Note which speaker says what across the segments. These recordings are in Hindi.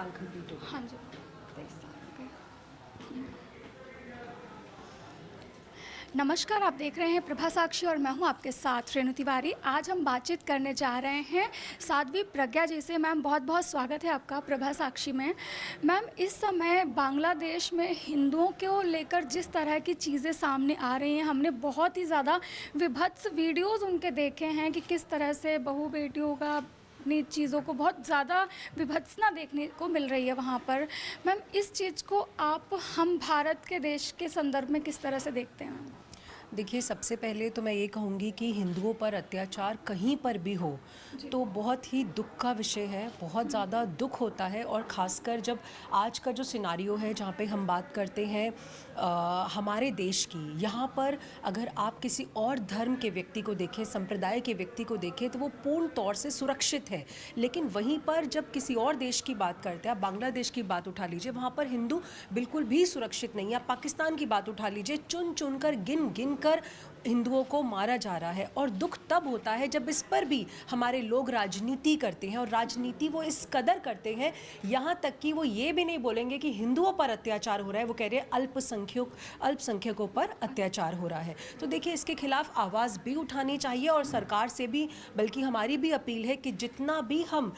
Speaker 1: साल कंप्लीट हो गए।
Speaker 2: हाँ जी, 23 साल हो गए। नमस्कार, आप देख रहे हैं प्रभा साक्षी और मैं हूं आपके साथ रेणु तिवारी। आज हम बातचीत करने जा रहे हैं साध्वी प्रज्ञा जी से। मैम, बहुत बहुत स्वागत है आपका प्रभा साक्षी में। मैम, इस समय बांग्लादेश में हिंदुओं को लेकर जिस तरह की चीज़ें सामने आ रही हैं, हमने बहुत ही ज़्यादा विभत्स वीडियोज़ उनके देखे हैं कि किस तरह से बहू बेटियों का अपनी चीज़ों को बहुत ज़्यादा विभत्सना देखने को मिल रही है वहाँ पर। मैम, इस चीज़ को आप हम भारत के देश के संदर्भ में किस तरह से देखते हैं?
Speaker 1: देखिए, सबसे पहले तो मैं ये कहूँगी कि हिंदुओं पर अत्याचार कहीं पर भी हो तो बहुत ही दुख का विषय है, बहुत ज़्यादा दुख होता है। और ख़ासकर जब आज का जो सिनारियो है जहाँ पे हम बात करते हैं हमारे देश की, यहाँ पर अगर आप किसी और धर्म के व्यक्ति को देखें, संप्रदाय के व्यक्ति को देखें तो वो पूर्ण तौर से सुरक्षित है। लेकिन वहीं पर जब किसी और देश की बात करते हैं, आप बांग्लादेश की बात उठा लीजिए, वहाँ पर हिंदू बिल्कुल भी सुरक्षित नहीं है। आप पाकिस्तान की बात उठा लीजिए, चुन चुन कर गिन गिन कर हिंदुओं को मारा जा रहा है। और दुख तब होता है जब इस पर भी हमारे लोग राजनीति करते हैं, और राजनीति वो इस कदर करते हैं यहाँ तक कि वो ये भी नहीं बोलेंगे कि हिंदुओं पर अत्याचार हो रहा है, वो कह रहे हैं अल्पसंख्यकों पर अत्याचार हो रहा है। तो देखिए, इसके खिलाफ आवाज़ भी उठानी चाहिए और सरकार से भी, बल्कि हमारी भी अपील है कि जितना भी हम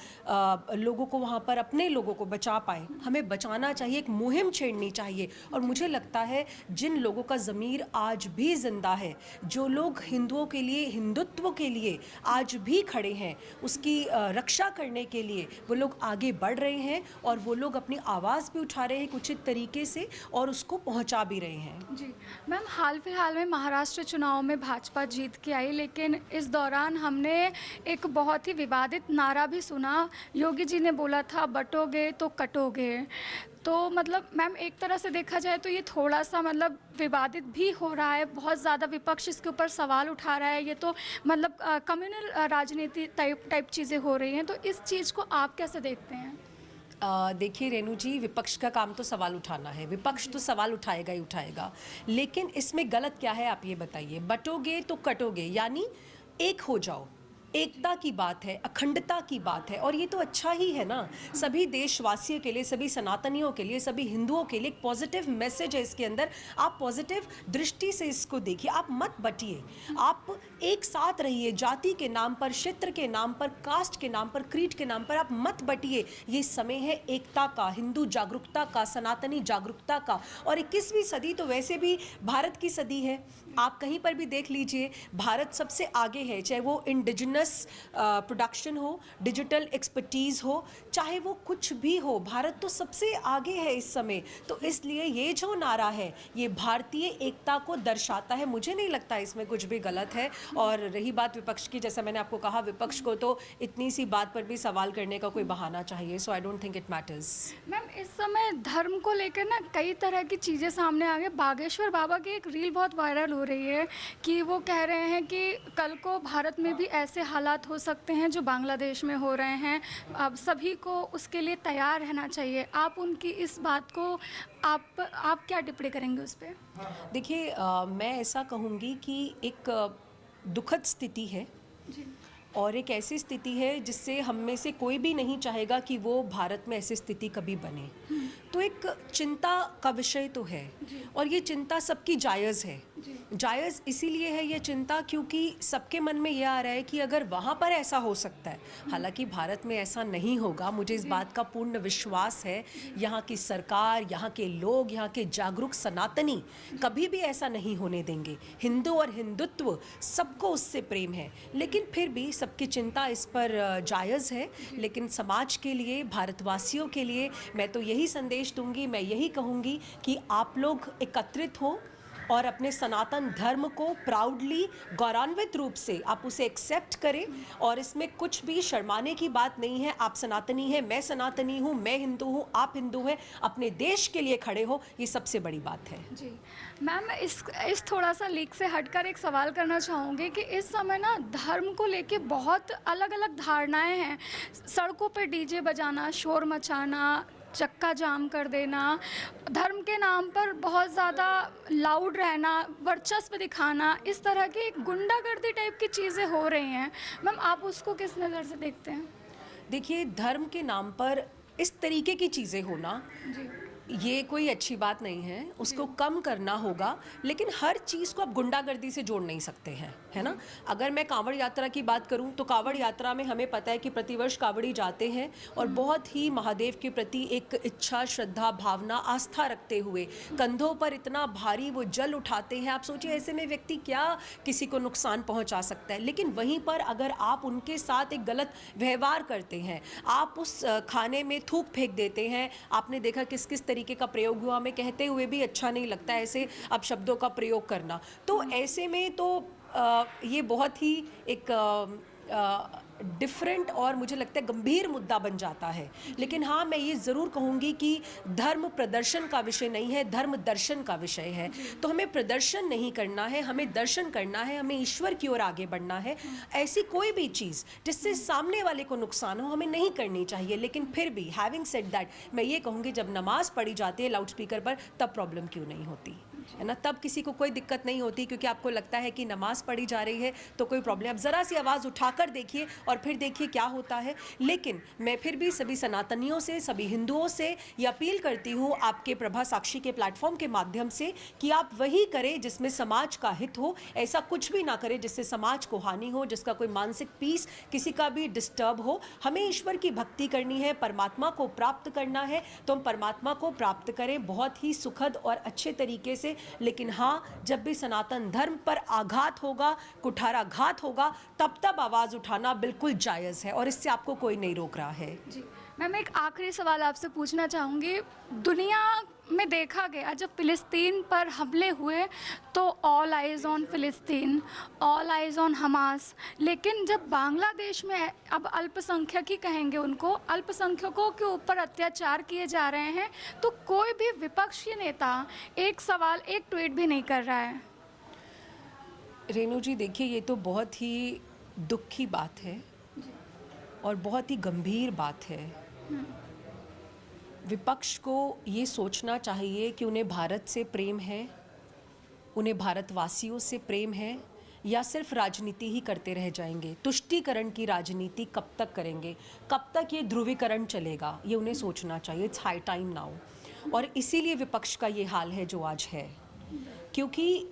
Speaker 1: लोगों को वहाँ पर, अपने लोगों को बचा पाए, हमें बचाना चाहिए, एक मुहिम छेड़नी चाहिए। और मुझे लगता है जिन लोगों का ज़मीर आज भी जिंदा है, जो लोग हिंदुओं के लिए, हिंदुत्व के लिए आज भी खड़े हैं, उसकी रक्षा करने के लिए वो लोग आगे बढ़ रहे हैं और वो लोग अपनी आवाज़ भी उठा रहे हैं उचित तरीके से और उसको पहुंचा भी रहे हैं।
Speaker 2: जी मैम, हाल फिलहाल में महाराष्ट्र चुनाव में भाजपा जीत के आई, लेकिन इस दौरान हमने एक बहुत ही विवादित नारा भी सुना। योगी जी ने बोला था, बटोगे तो कटोगे। तो मतलब मैम, एक तरह से देखा जाए तो ये थोड़ा सा मतलब विवादित भी हो रहा है, बहुत ज़्यादा विपक्ष इसके ऊपर सवाल उठा रहा है। ये तो मतलब कम्युनल राजनीति टाइप चीज़ें हो रही हैं, तो इस चीज़ को आप कैसे देखते हैं?
Speaker 1: देखिए रेणु जी, विपक्ष का काम तो सवाल उठाना है, विपक्ष तो सवाल उठाएगा ही उठाएगा। लेकिन इसमें गलत क्या है, आप ये बताइए। बटोगे तो कटोगे, यानी एक हो जाओ, एकता की बात है, अखंडता की बात है, और ये तो अच्छा ही है ना। सभी देशवासियों के लिए, सभी सनातनियों के लिए, सभी हिंदुओं के लिए एक पॉजिटिव मैसेज है इसके अंदर। आप पॉजिटिव दृष्टि से इसको देखिए, आप मत बटिए, आप एक साथ रहिए। जाति के नाम पर, क्षेत्र के नाम पर, कास्ट के नाम पर, क्रीड के नाम पर आप मत बटिए। ये समय है एकता का, हिंदू जागरूकता का, सनातनी जागरूकता का। और 21वीं सदी तो वैसे भी भारत की सदी है। आप कहीं पर भी देख लीजिए, भारत सबसे आगे है, चाहे वो इंडिजिनस प्रोडक्शन हो, डिजिटल एक्सपर्टीज़ हो, चाहे वो कुछ भी हो, भारत तो सबसे आगे है इस समय। तो इसलिए ये जो नारा है, ये भारतीय एकता को दर्शाता है। मुझे नहीं लगता इसमें कुछ भी गलत है। और रही बात विपक्ष की, जैसा मैंने आपको कहा, विपक्ष को तो इतनी सी बात पर भी सवाल करने का कोई बहाना चाहिए। So I don't think it matters.
Speaker 2: Ma'am, इस समय धर्म को लेकर ना कई तरह की चीज़ें सामने आ गई। बागेश्वर बाबा की एक रील बहुत वायरल हो रही है कि वो कह रहे हैं कि कल को भारत में भी ऐसे हालात हो सकते हैं जो बांग्लादेश में हो रहे हैं। अब सभी को उसके लिए तैयार रहना चाहिए। आप उनकी इस बात को आप क्या टिप्पणी करेंगे उस पर?
Speaker 1: देखिए, मैं ऐसा कहूँगी कि एक दुखद स्थिति है
Speaker 2: जी
Speaker 1: और एक ऐसी स्थिति है जिससे हम में से कोई भी नहीं चाहेगा कि वो भारत में ऐसी स्थिति कभी बने। तो एक चिंता का विषय तो है, और ये चिंता सबकी जायज़ है। जायज़ इसीलिए है ये चिंता क्योंकि सबके मन में ये आ रहा है कि अगर वहाँ पर ऐसा हो सकता है, हालांकि भारत में ऐसा नहीं होगा, मुझे इस बात का पूर्ण विश्वास है। यहाँ की सरकार, यहाँ के लोग, यहाँ के जागरूक सनातनी कभी भी ऐसा नहीं होने देंगे। हिंदू और हिंदुत्व सबको उससे प्रेम है, लेकिन फिर भी सबकी चिंता इस पर जायज़ है। लेकिन समाज के लिए, भारतवासियों के लिए मैं तो यही संदेश दूंगी, मैं यही कहूँगी कि आप लोग एकत्रित हो और अपने सनातन धर्म को प्राउडली, गौरवान्वित रूप से आप उसे एक्सेप्ट करें। और इसमें कुछ भी शर्माने की बात नहीं है। आप सनातनी हैं, मैं सनातनी हूँ, मैं हिंदू हूँ, आप हिंदू हैं, अपने देश के लिए खड़े हो, ये सबसे बड़ी बात है।
Speaker 2: जी मैम, इस थोड़ा सा लीक से हटकर एक सवाल करना चाहूँगी कि इस समय ना धर्म को लेके बहुत अलग अलग धारणाएं हैं। सड़कों पे डीजे बजाना, शोर मचाना, चक्का जाम कर देना, धर्म के नाम पर बहुत ज़्यादा लाउड रहना, वर्चस्व दिखाना, इस तरह की एक गुंडागर्दी टाइप की चीज़ें हो रही हैं। मैम, आप उसको किस नज़र से देखते हैं?
Speaker 1: देखिए, धर्म के नाम पर इस तरीके की चीज़ें होना ये कोई अच्छी बात नहीं है, उसको कम करना होगा। लेकिन हर चीज़ को आप गुंडागर्दी से जोड़ नहीं सकते हैं, है ना। अगर मैं कांवड़ यात्रा की बात करूं तो कांवड़ यात्रा में हमें पता है कि प्रतिवर्ष कांवड़ी जाते हैं और बहुत ही महादेव के प्रति एक इच्छा, श्रद्धा, भावना, आस्था रखते हुए कंधों पर इतना भारी वो जल उठाते हैं। आप सोचिए ऐसे में व्यक्ति क्या किसी को नुकसान पहुंचा सकता है। लेकिन वहीं पर अगर आप उनके साथ एक गलत व्यवहार करते हैं, आप उस खाने में थूक फेंक देते हैं, आपने देखा किस किस तरीके का प्रयोग हुआ, हमें कहते हुए भी अच्छा नहीं लगता ऐसे अब शब्दों का प्रयोग करना। तो ऐसे में तो ये बहुत ही एक डिफरेंट और मुझे लगता है गंभीर मुद्दा बन जाता है। लेकिन हाँ, मैं ये ज़रूर कहूँगी कि धर्म प्रदर्शन का विषय नहीं है, धर्म दर्शन का विषय है। तो हमें प्रदर्शन नहीं करना है, हमें दर्शन करना है, हमें ईश्वर की ओर आगे बढ़ना है। ऐसी कोई भी चीज़ जिससे सामने वाले को नुकसान हो हमें नहीं करनी चाहिए। लेकिन फिर भी हैविंग सेड दैट, मैं ये कहूँगी जब नमाज़ पढ़ी जाती है लाउड स्पीकर पर, तब प्रॉब्लम क्यों नहीं होती, है ना। तब किसी को कोई दिक्कत नहीं होती, क्योंकि आपको लगता है कि नमाज़ पढ़ी जा रही है तो कोई प्रॉब्लम। अब ज़रा सी आवाज़ उठाकर देखिए और फिर देखिए क्या होता है। लेकिन मैं फिर भी सभी सनातनियों से, सभी हिंदुओं से ये अपील करती हूँ आपके प्रभा साक्षी के प्लेटफॉर्म के माध्यम से कि आप वही करें जिसमें समाज का हित हो। ऐसा कुछ भी ना करें जिससे समाज को हानि हो, जिसका कोई मानसिक पीस किसी का भी डिस्टर्ब हो। हमें ईश्वर की भक्ति करनी है, परमात्मा को प्राप्त करना है, तो हम परमात्मा को प्राप्त करें बहुत ही सुखद और अच्छे तरीके से। लेकिन हाँ, जब भी सनातन धर्म पर आघात होगा, कुठाराघात होगा, तब आवाज़ उठाना बिल्कुल जायज़ है और इससे आपको कोई नहीं रोक रहा है।
Speaker 2: जी मैम, एक आखिरी सवाल आपसे पूछना चाहूँगी। दुनिया में देखा गया जब फ़िलिस्तीन पर हमले हुए तो all eyes on Palestine, all eyes on Hamas. लेकिन जब बांग्लादेश में अब अल्पसंख्यक ही कहेंगे उनको, अल्पसंख्यकों के ऊपर अत्याचार किए जा रहे हैं, तो कोई भी विपक्षी नेता एक सवाल, एक ट्वीट भी नहीं कर रहा है।
Speaker 1: रेणु जी देखिए, ये तो बहुत ही दुख की बात है और बहुत ही गंभीर बात है। विपक्ष को ये सोचना चाहिए कि उन्हें भारत से प्रेम है, उन्हें भारतवासियों से प्रेम है, या सिर्फ राजनीति ही करते रह जाएंगे। तुष्टीकरण की राजनीति कब तक करेंगे, कब तक ये ध्रुवीकरण चलेगा, ये उन्हें सोचना चाहिए। It's high time now. और इसीलिए विपक्ष का ये हाल है जो आज है, क्योंकि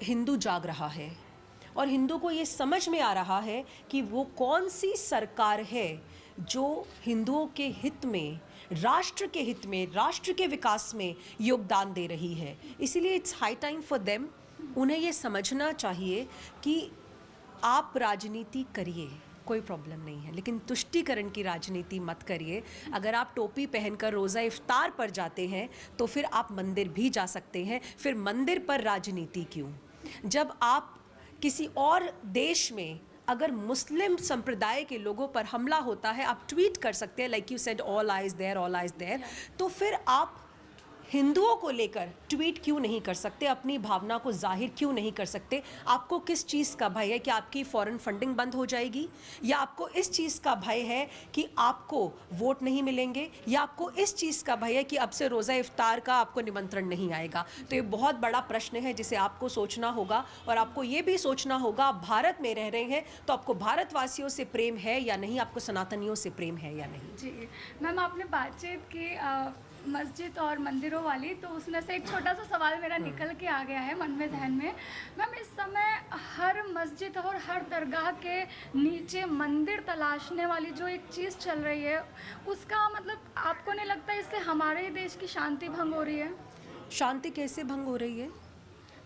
Speaker 1: हिंदू जाग रहा है और हिंदू को ये समझ में आ रहा है कि वो कौन सी सरकार है जो हिंदुओं के हित में, राष्ट्र के हित में, राष्ट्र के विकास में योगदान दे रही है। इसीलिए it's high time for them. उन्हें ये समझना चाहिए कि आप राजनीति करिए, कोई प्रॉब्लम नहीं है, लेकिन तुष्टीकरण की राजनीति मत करिए। अगर आप टोपी पहनकर रोज़ा इफ्तार पर जाते हैं तो फिर आप मंदिर भी जा सकते हैं, फिर मंदिर पर राजनीति क्यों? जब आप किसी और देश में अगर मुस्लिम संप्रदाय के लोगों पर हमला होता है, आप ट्वीट कर सकते हैं like you said all eyes there, all eyes there, तो फिर आप हिंदुओं को लेकर ट्वीट क्यों नहीं कर सकते, अपनी भावना को जाहिर क्यों नहीं कर सकते? आपको किस चीज़ का भय है कि आपकी फॉरेन फंडिंग बंद हो जाएगी, या आपको इस चीज़ का भय है कि आपको वोट नहीं मिलेंगे, या आपको इस चीज़ का भय है कि अब से रोज़ा इफ्तार का आपको निमंत्रण नहीं आएगा? तो ये बहुत बड़ा प्रश्न है जिसे आपको सोचना होगा। और आपको ये भी सोचना होगा, आप भारत में रह रहे हैं तो आपको भारतवासियों से प्रेम है या नहीं, आपको सनातनियों से प्रेम है या नहीं।
Speaker 2: जी मैम, आपने बातचीत की मस्जिद और मंदिरों वाली, तो उसमें से एक छोटा सा सवाल मेरा निकल के आ गया है मन में, जहन में। मैम, इस समय हर मस्जिद और हर दरगाह के नीचे मंदिर तलाशने वाली जो एक चीज़ चल रही है, उसका मतलब आपको नहीं लगता इससे हमारे ही देश की शांति भंग हो रही है?
Speaker 1: शांति कैसे भंग हो रही है?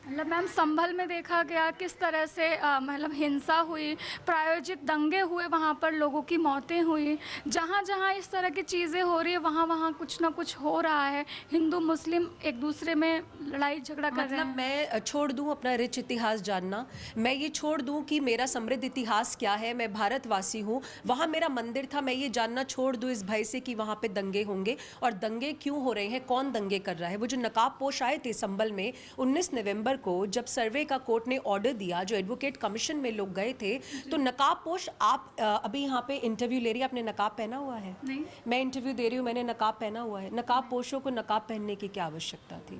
Speaker 2: मतलब मैम, संभल में देखा गया किस तरह से मतलब हिंसा हुई, प्रायोजित दंगे हुए, वहाँ पर लोगों की मौतें हुई। जहाँ जहाँ इस तरह की चीज़ें हो रही है वहाँ वहाँ कुछ ना कुछ हो रहा है। हिंदू मुस्लिम एक दूसरे में लड़ाई झगड़ा कर रहे हैं।
Speaker 1: मैं छोड़ दूं अपना रिच इतिहास जानना, मैं ये छोड़ दूं कि मेरा समृद्ध इतिहास क्या है, मैं भारतवासी हूँ, वहाँ मेरा मंदिर था, मैं ये जानना छोड़ दूं इस भय से कि वहाँ पे दंगे होंगे। और दंगे क्यों हो रहे हैं, कौन दंगे कर रहा है? वो जो नकाब पोश आए थे संभल में 19 नवंबर को, जब सर्वे का कोर्ट ने ऑर्डर दिया, जो एडवोकेट कमीशन में लोग गए थे, तो नकाब पोश, आप अभी यहाँ पे इंटरव्यू ले रही है, आपने नकाब पहना हुआ है?
Speaker 2: नहीं।
Speaker 1: मैं इंटरव्यू दे रही हूँ, मैंने नकाब पहना हुआ है। नकाब पोशों को नकाब पहनने की क्या आवश्यकता थी?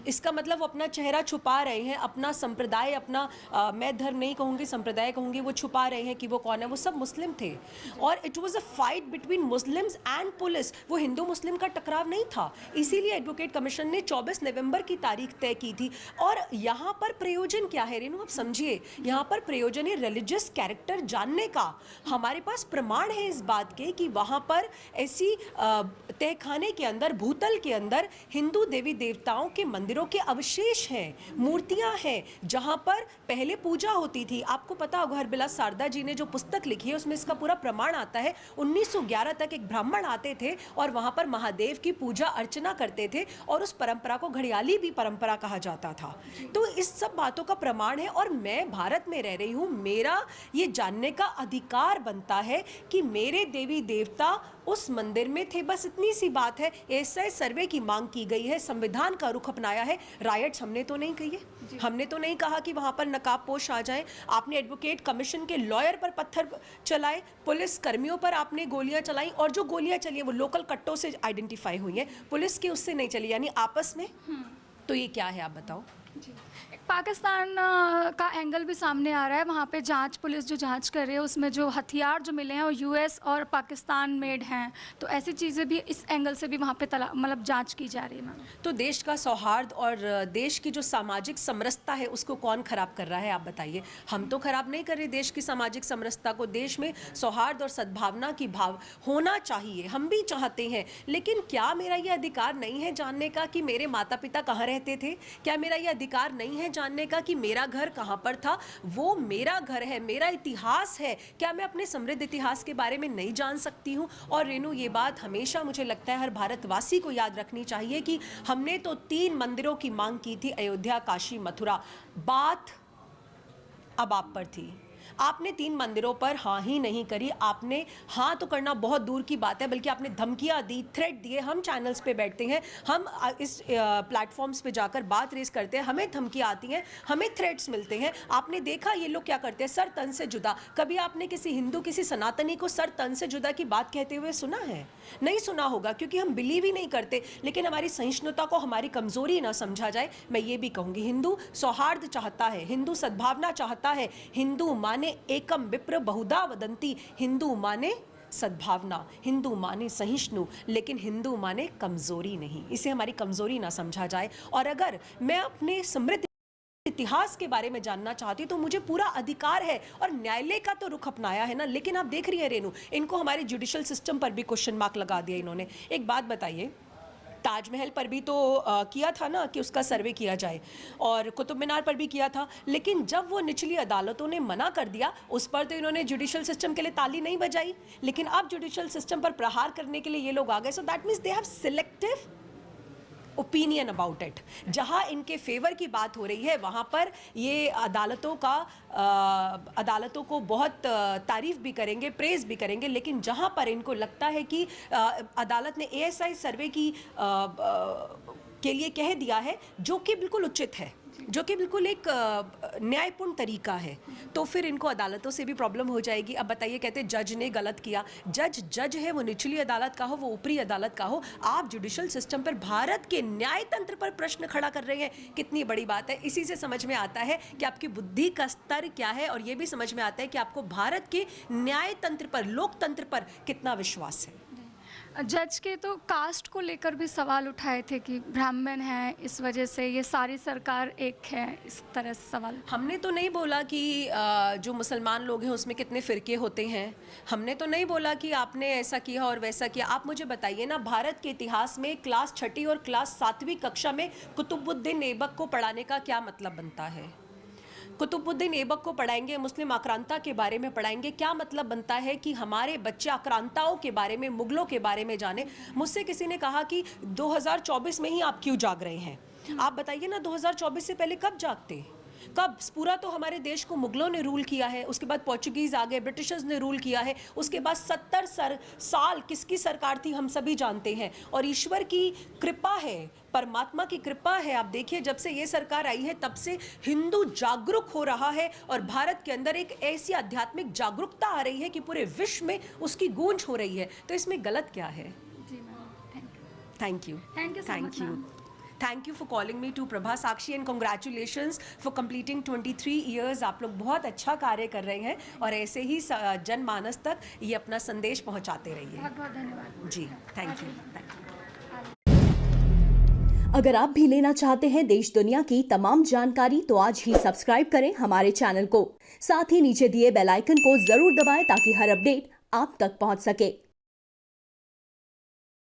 Speaker 1: इसका मतलब वो अपना चेहरा छुपा रहे हैं, अपना संप्रदाय, अपना मैं धर्म नहीं कहूँगी, संप्रदाय कहूँगी, वो छुपा रहे हैं कि वो कौन है। वो सब मुस्लिम थे और it was a fight between Muslims and police. वो हिंदू मुस्लिम का टकराव नहीं था। इसीलिए एडवोकेट कमीशन ने 24 नवंबर की तारीख तय की थी। और यहाँ पर प्रयोजन क्या है रेनू, आप समझिए, यहाँ पर प्रयोजन है रिलीजियस कैरेक्टर जानने का। हमारे पास प्रमाण है इस बात के कि वहाँ पर ऐसी तहखाने के अंदर, भूतल के अंदर हिंदू देवी देवताओं के मंदिरों के अवशेष हैं, मूर्तियां हैं, जहां पर पहले पूजा होती थी। आपको पता होगा हरबिलास शारदा जी ने जो पुस्तक लिखी है उसमें इसका पूरा प्रमाण आता है। 1911 तक एक ब्राह्मण आते थे और वहां पर महादेव की पूजा अर्चना करते थे और उस परंपरा को घड़ियाली भी परंपरा कहा जाता था। तो इस सब बातों का प्रमाण है और मैं भारत में रह रही हूँ, मेरा ये जानने का अधिकार बनता है कि मेरे देवी देवता उस मंदिर में थे। बस इतनी सी बात है। एसआई सर्वे की मांग की गई है, संविधान का रुख अपनाया है। राइट्स हमने तो नहीं कही है, हमने तो नहीं कहा कि वहां पर नकाबपोश आ जाएं। आपने एडवोकेट कमीशन के लॉयर पर पत्थर चलाए, पुलिस कर्मियों पर आपने गोलियां चलाई और जो गोलियां चली है वो लोकल कट्टों से आइडेंटिफाई हुई है, पुलिस की उससे नहीं चली, यानी आपस में। तो ये क्या है आप बताओ।
Speaker 2: पाकिस्तान का एंगल भी सामने आ रहा है। वहाँ पे जांच, पुलिस जो जांच कर रही है उसमें जो हथियार जो मिले हैं वो यूएस और पाकिस्तान मेड हैं। तो ऐसी चीज़ें भी इस एंगल से भी वहाँ पे मतलब जांच की जा रही है। मैम,
Speaker 1: तो देश का सौहार्द और देश की जो सामाजिक समरसता है उसको कौन खराब कर रहा है आप बताइए। हम तो खराब नहीं कर रहे देश की सामाजिक समरसता को। देश में सौहार्द और सद्भावना की भाव होना चाहिए, हम भी चाहते हैं। लेकिन क्या मेरा ये अधिकार नहीं है जानने का कि मेरे माता पिता कहाँ रहते थे? क्या मेरा ये अधिकार नहीं है जानने का कि मेरा घर कहाँ पर था? वो मेरा घर है, मेरा इतिहास है। क्या मैं अपने समृद्ध इतिहास के बारे में नहीं जान सकती हूँ? और रेनू, ये बात हमेशा मुझे लगता है हर भारतवासी को याद रखनी चाहिए कि हमने तो 3 मंदिरों की मांग की थी, अयोध्या, काशी, मथुरा। बात अब आप पर थी। आपने 3 मंदिरों पर हाँ ही नहीं करी। आपने हाँ तो करना बहुत दूर की बात है, बल्कि आपने धमकियाँ दी, थ्रेट दिए। हम चैनल्स पे बैठते हैं, हम इस प्लेटफॉर्म्स पे जाकर बात रेस करते हैं, हमें धमकियाँ आती हैं, हमें थ्रेट्स मिलते हैं। आपने देखा ये लोग क्या करते हैं, सर तन से जुदा। कभी आपने किसी हिंदू, किसी सनातनी को सर तन से जुदा की बात कहते हुए सुना है? नहीं सुना होगा, क्योंकि हम बिलीव ही नहीं करते। लेकिन हमारी सहिष्णुता को हमारी कमजोरी ना समझा जाए। मैं ये भी कहूँगी, हिंदू सौहार्द चाहता है, हिंदू सद्भावना चाहता है। हिंदू माने एकम विप्र बहुधा वदंती। हिंदू माने सद्भावना, हिंदू माने सहिष्णु, लेकिन हिंदू माने कमजोरी नहीं। इसे हमारी कमजोरी ना समझा जाए। और अगर मैं अपने समृद्ध इतिहास के बारे में जानना चाहती हूँ तो मुझे पूरा अधिकार है। और न्यायालय का तो रुख अपनाया है ना। लेकिन आप देख रही है रेनू, इनको हमारे जुडिशल सिस्टम पर भी क्वेश्चन मार्क लगा दिया इन्होंने। एक बात बताइए, ताजमहल पर भी तो किया था ना कि उसका सर्वे किया जाए, और कुतुब मीनार पर भी किया था। लेकिन जब वो निचली अदालतों ने मना कर दिया, उस पर तो इन्होंने जुडिशल सिस्टम के लिए ताली नहीं बजाई। लेकिन अब जुडिशल सिस्टम पर प्रहार करने के लिए ये लोग आ गए। So that means they have selective opinion about it. जहां इनके फेवर की बात हो रही है वहां पर ये अदालतों को बहुत तारीफ भी करेंगे, प्रेज भी करेंगे। लेकिन जहां पर इनको लगता है कि अदालत ने एएसआई सर्वे के लिए कह दिया है, जो कि बिल्कुल उचित है, जो कि बिल्कुल एक न्यायपूर्ण तरीका है, तो फिर इनको अदालतों से भी प्रॉब्लम हो जाएगी। अब बताइए, कहते जज ने गलत किया। जज है, वो निचली अदालत का हो, वो ऊपरी अदालत का हो। आप जुडिशल सिस्टम पर, भारत के न्याय तंत्र पर प्रश्न खड़ा कर रहे हैं। कितनी बड़ी बात है। इसी से समझ में आता है कि आपकी बुद्धि का स्तर क्या है, और ये भी समझ में आता है कि आपको भारत के न्याय तंत्र पर, लोकतंत्र पर कितना विश्वास है।
Speaker 2: जज के तो कास्ट को लेकर भी सवाल उठाए थे कि ब्राह्मण हैं, इस वजह से ये सारी सरकार एक है, इस तरह से सवाल।
Speaker 1: हमने तो नहीं बोला कि जो मुसलमान लोग हैं उसमें कितने फ़िरके होते हैं। हमने तो नहीं बोला कि आपने ऐसा किया और वैसा किया। आप मुझे बताइए ना, भारत के इतिहास में क्लास 6ठी और क्लास 7वीं कक्षा में कुतुबुद्दीन ऐबक को पढ़ाने का क्या मतलब बनता है? कुतुबुद्दीन ऐबक को पढ़ाएंगे, मुस्लिम आक्रांता के बारे में पढ़ाएंगे, क्या मतलब बनता है कि हमारे बच्चे आक्रांताओं के बारे में, मुगलों के बारे में जाने? मुझसे किसी ने कहा कि 2024 में ही आप क्यों जाग रहे हैं? आप बताइए ना, 2024 से पहले कब जागते? कब? पूरा तो हमारे देश को मुगलों ने रूल किया है, उसके बाद पोर्चुगीज़ आ गए, ब्रिटिशर्स ने रूल किया है, उसके बाद 70 साल किसकी सरकार थी हम सभी जानते हैं। और ईश्वर की कृपा है, परमात्मा की कृपा है। आप देखिए, जब से ये सरकार आई है तब से हिंदू जागरूक हो रहा है, और भारत के अंदर एक ऐसी आध्यात्मिक जागरूकता आ रही है कि पूरे विश्व में उसकी गूंज हो रही है। तो इसमें गलत क्या है?
Speaker 2: जी ma'am,
Speaker 1: thank you.
Speaker 2: Thank you so much ma'am.
Speaker 1: Thank you for calling me to Prabha Sakshi and congratulations for completing 23 years. आप लोग बहुत अच्छा कार्य कर रहे हैं और ऐसे ही जनमानस तक ये अपना संदेश पहुंचाते रहिए।
Speaker 2: बहुत बहुत धन्यवाद
Speaker 1: जी, थैंक यू।
Speaker 3: अगर आप भी लेना चाहते हैं देश दुनिया की तमाम जानकारी तो आज ही सब्सक्राइब करें हमारे चैनल को। साथ ही नीचे दिए बेल आइकन को जरूर दबाएं ताकि हर अपडेट आप तक पहुंच सके।